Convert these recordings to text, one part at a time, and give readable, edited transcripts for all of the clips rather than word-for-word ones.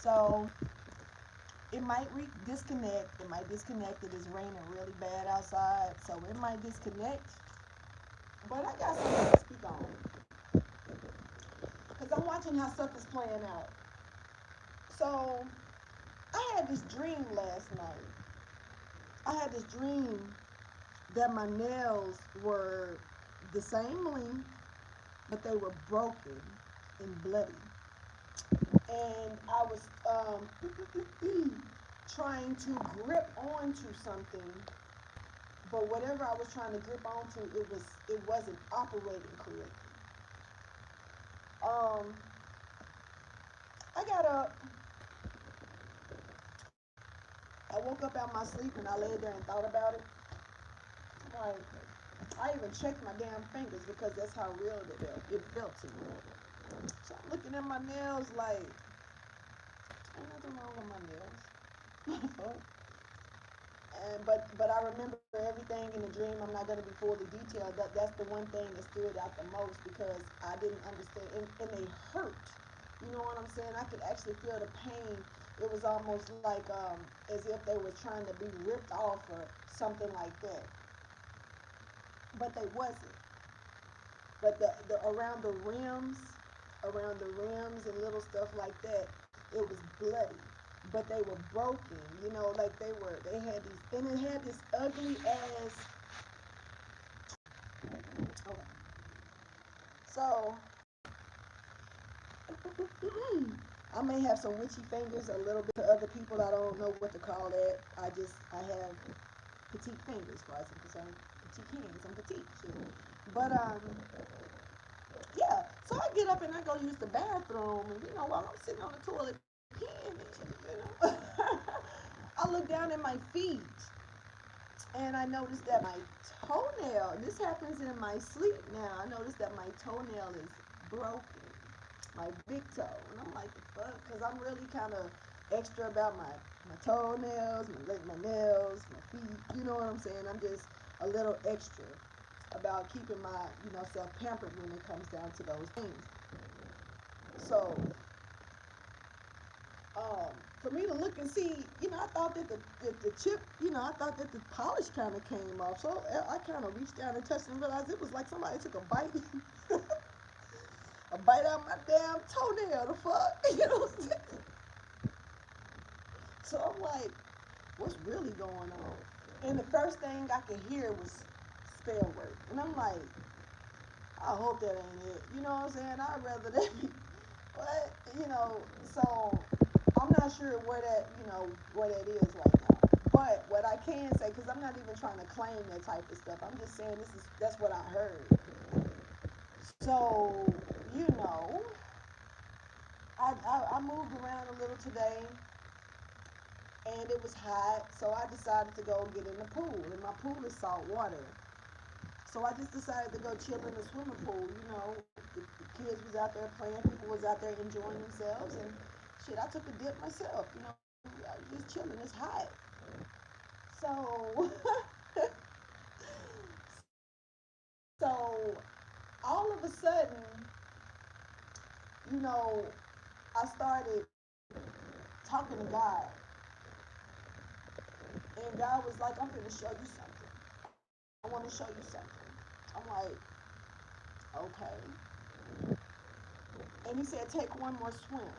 So it might disconnect. It might disconnect. It is raining really bad outside, so it might disconnect. But I got something to speak on because I'm watching how stuff is playing out. So I had this dream last night. I had this dream that my nails were the same length, but they were broken and bloody. And I was trying to grip onto something, but whatever I was trying to grip onto, it wasn't operating correctly. Um, I got up, I woke up out my sleep, and I laid there and thought about it. Like, I even checked my damn fingers because that's how real it felt to me. So I'm looking at my nails like, ain't nothing wrong with my nails. But I remember everything in the dream. I'm not going to be fully detailed. That's the one thing that stood out the most because I didn't understand, and they hurt. You know what I'm saying? I could actually feel the pain. It was almost like as if they were trying to be ripped off or something like that, but they wasn't. But the around the rims and little stuff like that, it was bloody. But they were broken, like they had these, and it had this ugly ass. Okay. So I may have some witchy fingers a little bit to other people. I don't know what to call that. I have petite fingers, as far as I'm concerned. Petite hands. I'm petite. Shit. But yeah. So I get up and I go use the bathroom, and while I'm sitting on the toilet peeing and shit. I look down at my feet, and I noticed that my toenail. This happens in my sleep now. I noticed that my toenail is broken, my big toe, and I'm like, the fuck, because I'm really kind of extra about my toenails, my nails, my feet. You know what I'm saying? I'm just a little extra about keeping my self pampered when it comes down to those things. So for me to look and see, I thought that the chip, I thought that the polish kind of came off. So I kind of reached down and touched and realized it was like somebody took a bite, a bite out of my damn toenail. The fuck, what I'm saying? So I'm like, what's really going on? And the first thing I could hear was spell work, and I'm like, I hope that ain't it. You know what I'm saying? I'd rather that be, but so I'm not sure where that is right now. But what I can say, because I'm not even trying to claim that type of stuff, I'm just saying that's what I heard. So you know, I moved around a little today, and it was hot, so I decided to go get in the pool, and my pool is salt water. So I just decided to go chill in the swimming pool. The kids was out there playing, people was out there enjoying themselves, and shit, I took a dip myself. I was just chilling. It's hot. So, so all of a sudden, you know, I started talking to God, and God was like, "I'm going to show you something. I want to show you something." I'm like, "Okay." And He said, "Take one more swim."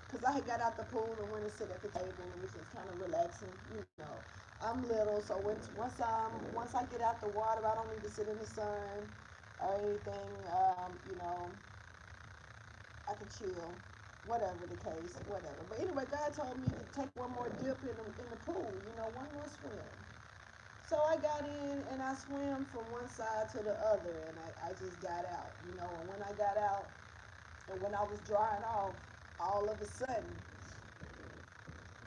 Because I had got out the pool and went and sit at the table and was just kind of relaxing. I'm little, so once I get out the water, I don't need to sit in the sun or anything. I can chill, whatever the case, whatever. But anyway, God told me to take one more dip in the pool. One more swim. So I got in and I swam from one side to the other, and I just got out. And when I got out, and when I was drying off, all of a sudden,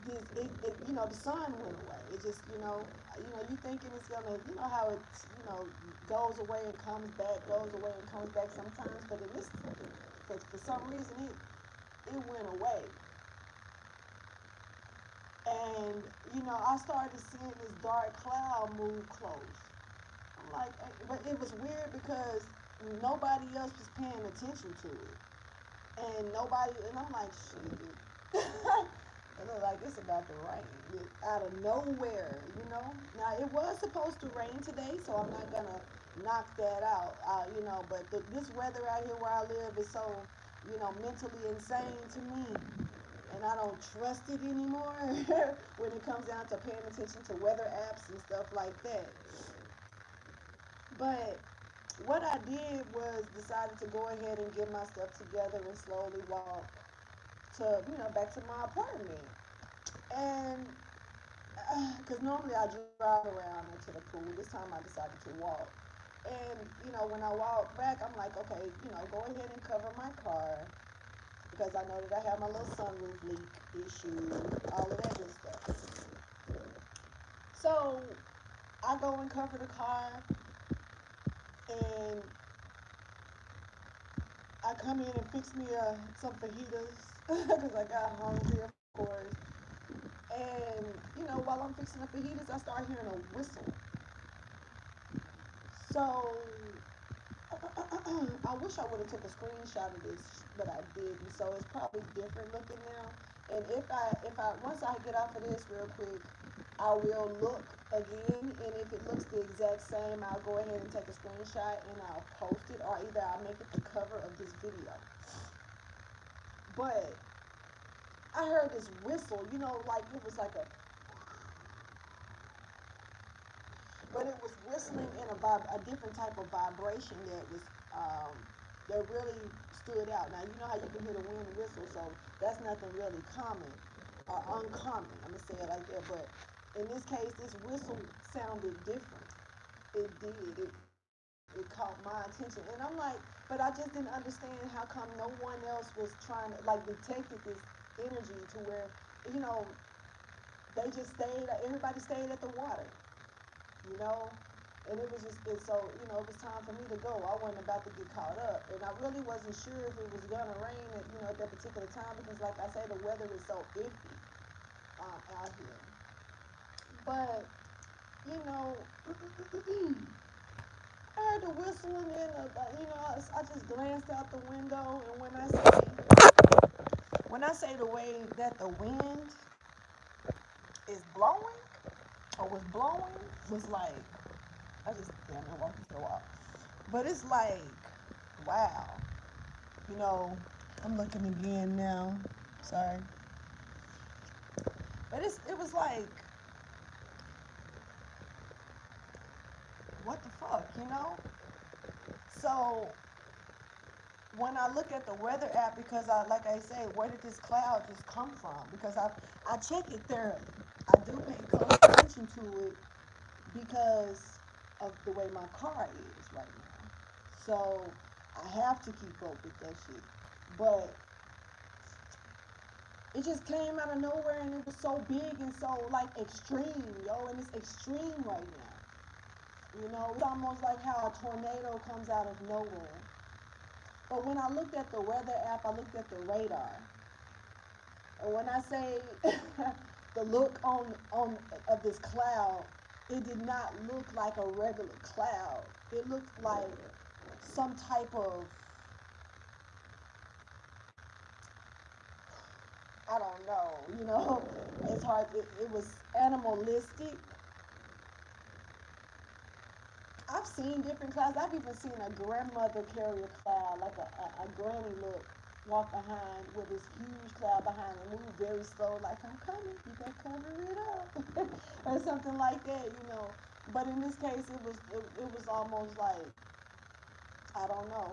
the sun went away. It just, you thinking it's gonna, how it, goes away and comes back, goes away and comes back sometimes. But in this, for some reason, it went away. And I started seeing this dark cloud move close. I'm like, but it was weird because nobody else was paying attention to it. and nobody, and I'm like, shit. It looked like it's about to rain out of nowhere, you know. Now it was supposed to rain today, so I'm not gonna knock that out, you know. But this weather out here where I live is so, you know, mentally insane to me, and I don't trust it anymore when it comes down to paying attention to weather apps and stuff like that. But what I did was decided to go ahead and get my stuff together and slowly walk to, you know, back to my apartment. And because normally I drive around into the pool, this time I decided to walk. And you know, when I walk back, I'm like, okay, you know, go ahead and cover my car because I know that I have my little sunroof leak issue, all of that good stuff. So I go and cover the car, and I come in and fix me some fajitas because I got hungry, of course. And you know, while I'm fixing the fajitas, I start hearing a whistle. So I wish I would have took a screenshot of this, but I didn't. So it's probably different looking now. And if I once I get off of this real quick, I will look again, and if it looks the exact same, I'll go ahead and take a screenshot and I'll post it, or either I'll make it the cover of this video. But I heard this whistle, you know, like it was like a, but it was whistling in a different type of vibration that was um, that really stood out. Now you know how you can hear the wind whistle, so that's nothing really common or uncommon. I'm gonna say it like that. But in this case, this whistle sounded different. It did. It caught my attention, and I'm like, but I just didn't understand how come no one else was trying to like detected this energy to where, you know, they just stayed. Everybody stayed at the water, you know. And it was just, so, you know, it was time for me to go. I wasn't about to get caught up. And I really wasn't sure if it was going to rain at, you know, at that particular time because, like I say, the weather is so iffy out here. But, you know, I heard the whistling and, you know, I just glanced out the window. And when I say the way that the wind is blowing or was blowing was like, I just damn near walked into the wall. But it's like, wow. You know, I'm looking again now. Sorry. But it was like, what the fuck, you know? So when I look at the weather app, because I, like I say, where did this cloud just come from? Because I check it thoroughly. I do pay close attention to it because of the way my car is right now. So I have to keep up with that shit. But it just came out of nowhere, and it was so big and so like extreme, yo, and it's extreme right now. You know, it's almost like how a tornado comes out of nowhere. But when I looked at the weather app, I looked at the radar. And when I say the look on of this cloud, it did not look like a regular cloud. It looked like some type of, I don't know, you know, it's hard. It was animalistic. I've seen different clouds. I've even seen a grandmother carry a cloud, like a granny look, walk behind with this huge cloud behind and move very slow, like I'm coming, you better cover it up, or something like that, you know. But in this case, it was almost like, I don't know.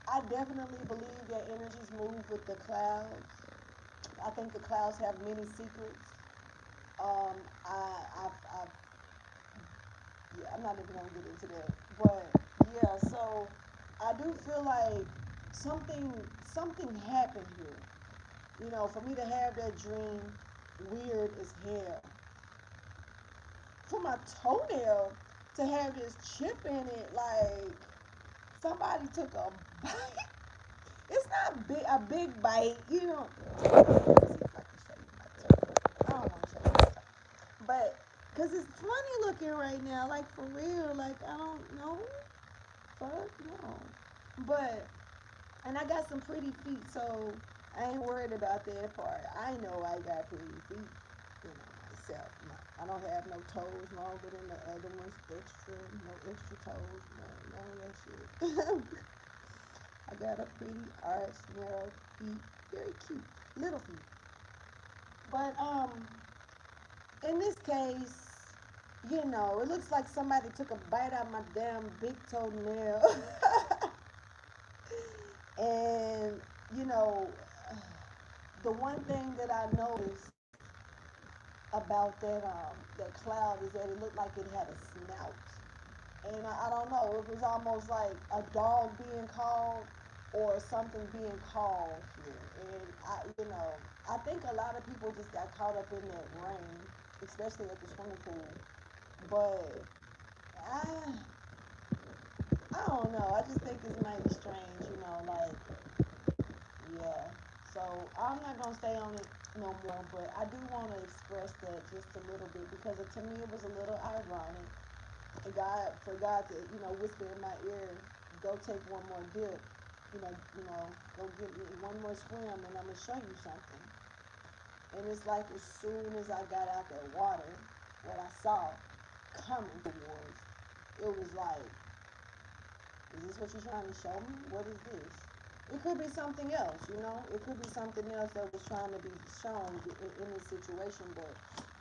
I definitely believe that energies move with the clouds. I think the clouds have many secrets. Um, I've yeah, I'm not even gonna get into that. But yeah, so I do feel like something something happened here. You know, for me to have that dream, weird as hell. For my toenail to have this chip in it, like somebody took a bite. It's not big, a big bite, you know. Let me see if I can show you my toe. I don't want to show you my toe, but because it's funny looking right now, like for real, like I don't know. Fuck no. But And I got some pretty feet, so I ain't worried about that part. I know I got pretty feet, myself. I don't have no toes longer than the other ones, no extra toes, none of that shit. I got a pretty arched, narrow feet, very cute, little feet. But in this case, it looks like somebody took a bite out of my damn big toenail. And, you know, the one thing that I noticed about that cloud is that it looked like it had a snout. And I don't know, it was almost like a dog being called or something being called here. And I think a lot of people just got caught up in that rain, especially at the swimming pool. But I, I don't know. I just think it's mighty strange, like, yeah. So I'm not gonna stay on it no more, but I do want to express that just a little bit because to me it was a little ironic. And for God to whisper in my ear, go take one more dip, go get me one more swim, and I'm gonna show you something. And it's like as soon as I got out that water, what I saw coming towards, it was like, is this what you're trying to show me? What is this? It could be something else, It could be something else that was trying to be shown in this situation, but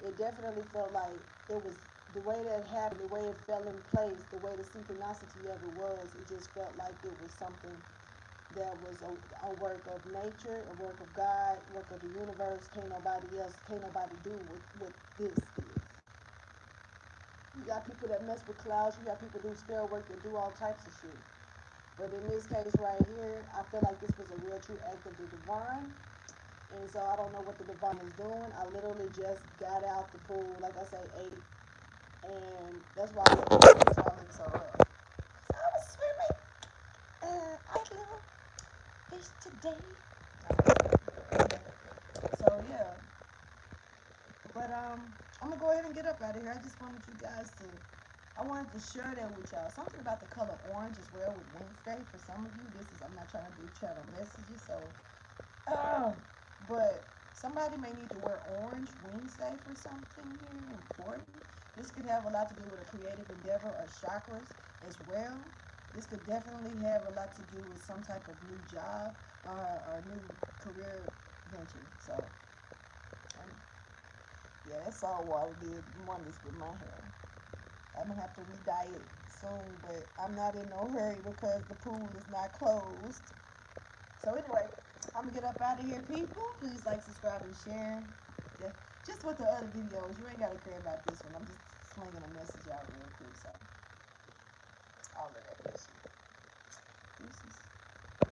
it definitely felt like it was the way that it happened, the way it fell in place, the way the synchronicity of it was. It just felt like it was something that was a work of nature, a work of God, work of the universe. Can't nobody do what this is. You got people that mess with clouds. You got people do spell work that do all types of shit. But in this case right here, I feel like this was a real true act of the divine. And so I don't know what the divine is doing. I literally just got out the pool, like I say, 8. And that's why I look so rough. So I was swimming. I killed fish today. So yeah. But I'm gonna go ahead and get up out of here. I just wanted you guys to I wanted to share that with y'all. Something about the color orange as well with Wednesday. For some of you, I'm not trying to do channel messages, so, but somebody may need to wear orange Wednesday for something here important. This could have a lot to do with a creative endeavor or chakras as well. This could definitely have a lot to do with some type of new job or new career venture. So, yeah, that's all water did wonders with my hair. I'm gonna have to re-dye it soon, but I'm not in no hurry because the pool is not closed. So anyway, I'm gonna get up out of here, people. Please like, subscribe, and share. Yeah, just with the other videos, you ain't gotta care about this one. I'm just slinging a message out real quick, so all of that good shit. Deuces.